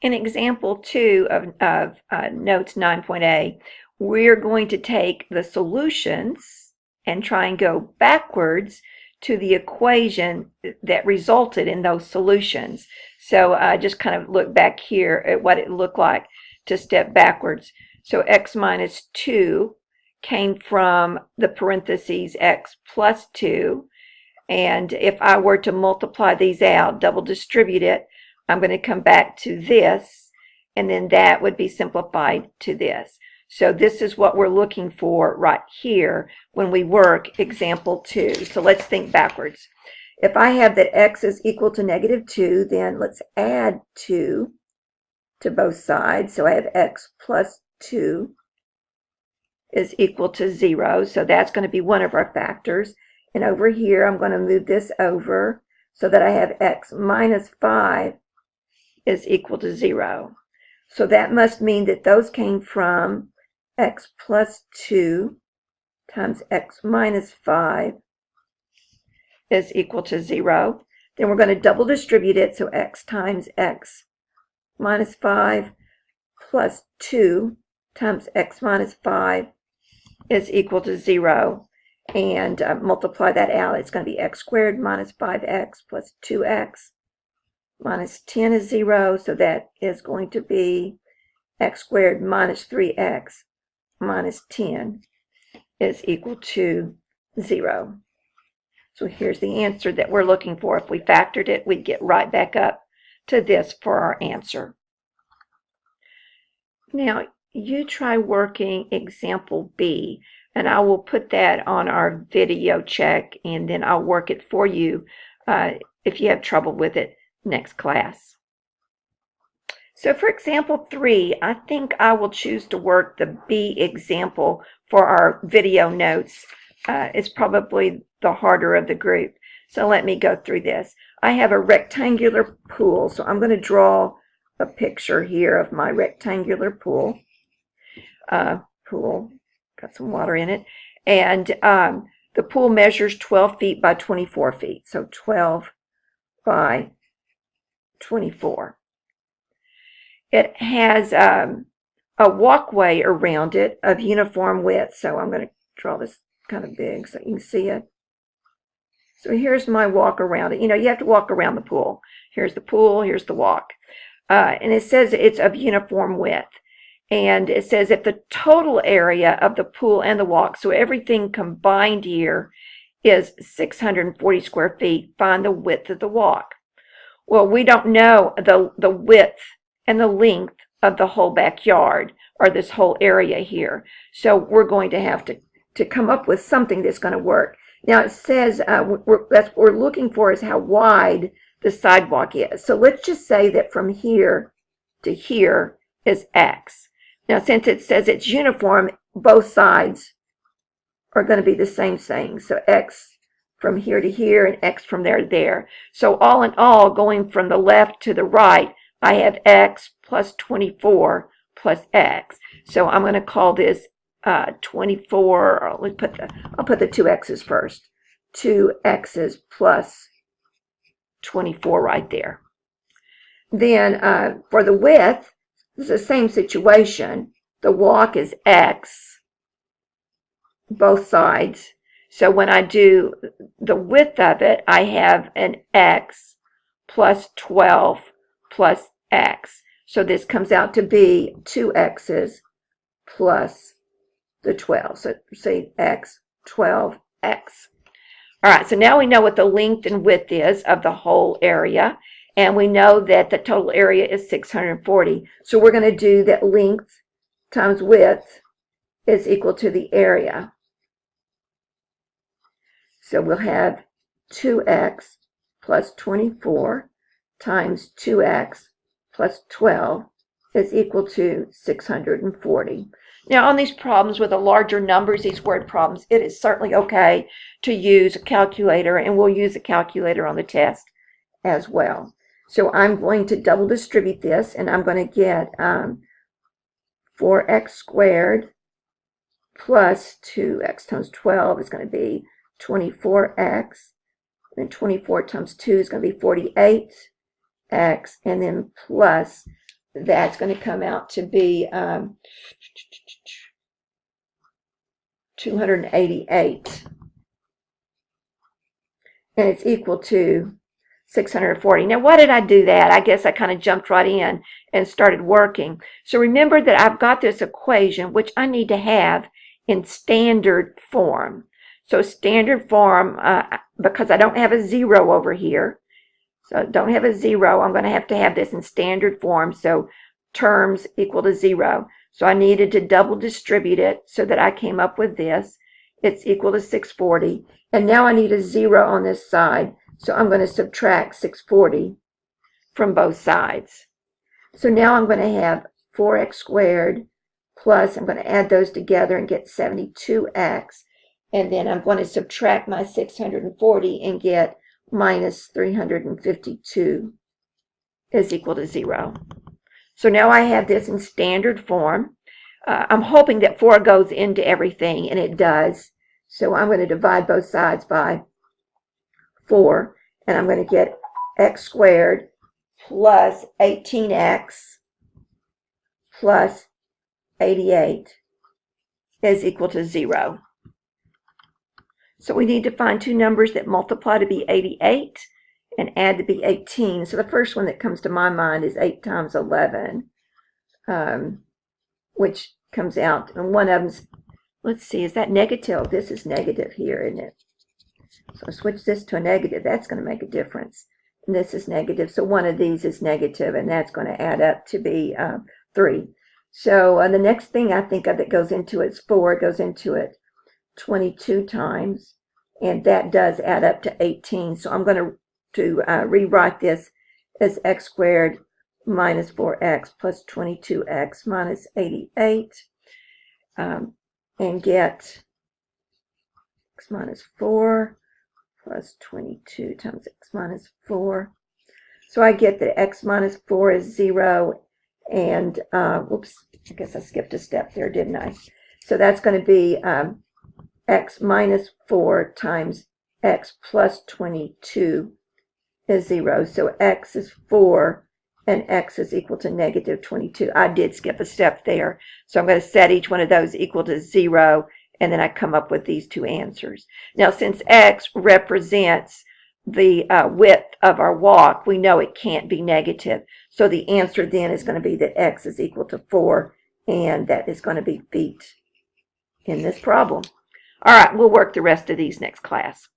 In example 2 of notes 9.a, we're going to take the solutions and try and go backwards to the equation that resulted in those solutions. So just kind of look back here at what it looked like to step backwards. So x minus 2 came from the parentheses x plus 2. And if I were to multiply these out, double distribute it, I'm going to come back to this, and then that would be simplified to this. So this is what we're looking for right here when we work example 2. So let's think backwards. If I have that x is equal to negative 2, then let's add 2 to both sides. So I have x plus 2 is equal to 0. So that's going to be one of our factors. And over here, I'm going to move this over so that I have x minus 5 is equal to 0. So that must mean that those came from x plus 2 times x minus 5 is equal to 0. Then we're going to double distribute it, so x times x minus 5 plus 2 times x minus 5 is equal to 0. And multiply that out. It's going to be x squared minus 5x plus 2x minus 10 is 0, so that is going to be x squared minus 3x minus 10 is equal to 0. So here's the answer that we're looking for. If we factored it, we'd get right back up to this for our answer. Now, you try working example B, and I will put that on our video check, and then I'll work it for you if you have trouble with it next class. So for example 3, I think I will choose to work the B example for our video notes. It's probably the harder of the group. So let me go through this. I have a rectangular pool, so I'm going to draw a picture here of my rectangular pool. Got some water in it. And the pool measures 12 feet by 24 feet. So 12 by 24. It has a walkway around it of uniform width. So I'm going to draw this kind of big so you can see it. So here's my walk around it. You know, you have to walk around the pool. Here's the pool, here's the walk. And it says it's of uniform width. And it says if the total area of the pool and the walk, so everything combined here, is 640 square feet, find the width of the walk. Well, we don't know the width and the length of the whole backyard or this whole area here. So we're going to have to come up with something that's going to work. Now it says what we're looking for is how wide the sidewalk is. So let's just say that from here to here is x. Now since it says it's uniform, both sides are going to be the same thing. So x from here to here and x from there to there. So all in all, going from the left to the right, I have x plus 24 plus x. So I'm going to call this 24, or I'll put the two x's first. 2x's plus 24 right there. Then for the width, it's the same situation. The walk is x, both sides. So when I do the width of it, I have an x plus 12 plus x. So this comes out to be 2x's plus the 12. So say x, 12x. All right, so now we know what the length and width is of the whole area, and we know that the total area is 640. So we're going to do that length times width is equal to the area. So we'll have 2x plus 24 times 2x plus 12 is equal to 640. Now on these problems with the larger numbers, these word problems, it is certainly okay to use a calculator, and we'll use a calculator on the test as well. So I'm going to double distribute this, and I'm going to get 4x squared plus 2x times 12 is going to be 24x, and 24 times 2 is going to be 48x, and then plus that's going to come out to be 288. And it's equal to 640. Now, why did I do that? I guess I kind of jumped right in and started working. So remember that I've got this equation, which I need to have in standard form. So standard form, because I don't have a zero over here, so I don't have a zero, I'm going to have this in standard form, so terms equal to 0. So I needed to double distribute it so that I came up with this. It's equal to 640. And now I need a 0 on this side, so I'm going to subtract 640 from both sides. So now I'm going to have 4x squared plus, I'm going to add those together and get 72x. And then I'm going to subtract my 640 and get minus 352 is equal to 0. So now I have this in standard form. I'm hoping that 4 goes into everything, and it does. So I'm going to divide both sides by 4, and I'm going to get x squared plus 18x plus 88 is equal to 0. So we need to find two numbers that multiply to be 88 and add to be 18. So the first one that comes to my mind is 8 times 11, which comes out, and one of them's, let's see, is that negative? This is negative here, isn't it? So I switch this to a negative. That's going to make a difference. And this is negative. So one of these is negative, and that's going to add up to be 3. So the next thing I think of that goes into it is 4. It goes into it 22 times, and that does add up to 18. So I'm going to rewrite this as x squared minus 4x plus 22x minus 88, and get x minus 4 plus 22 times x minus 4. So I get that x minus 4 is 0, and whoops, I guess I skipped a step there, didn't I? So that's going to be x minus 4 times x plus 22 is 0. So x is 4 and x is equal to negative 22. I did skip a step there. So I'm going to set each one of those equal to 0, and then I come up with these two answers. Now, since x represents the width of our walk, we know it can't be negative. So the answer then is going to be that x is equal to 4, and that is going to be feet in this problem. All right, we'll work the rest of these next class.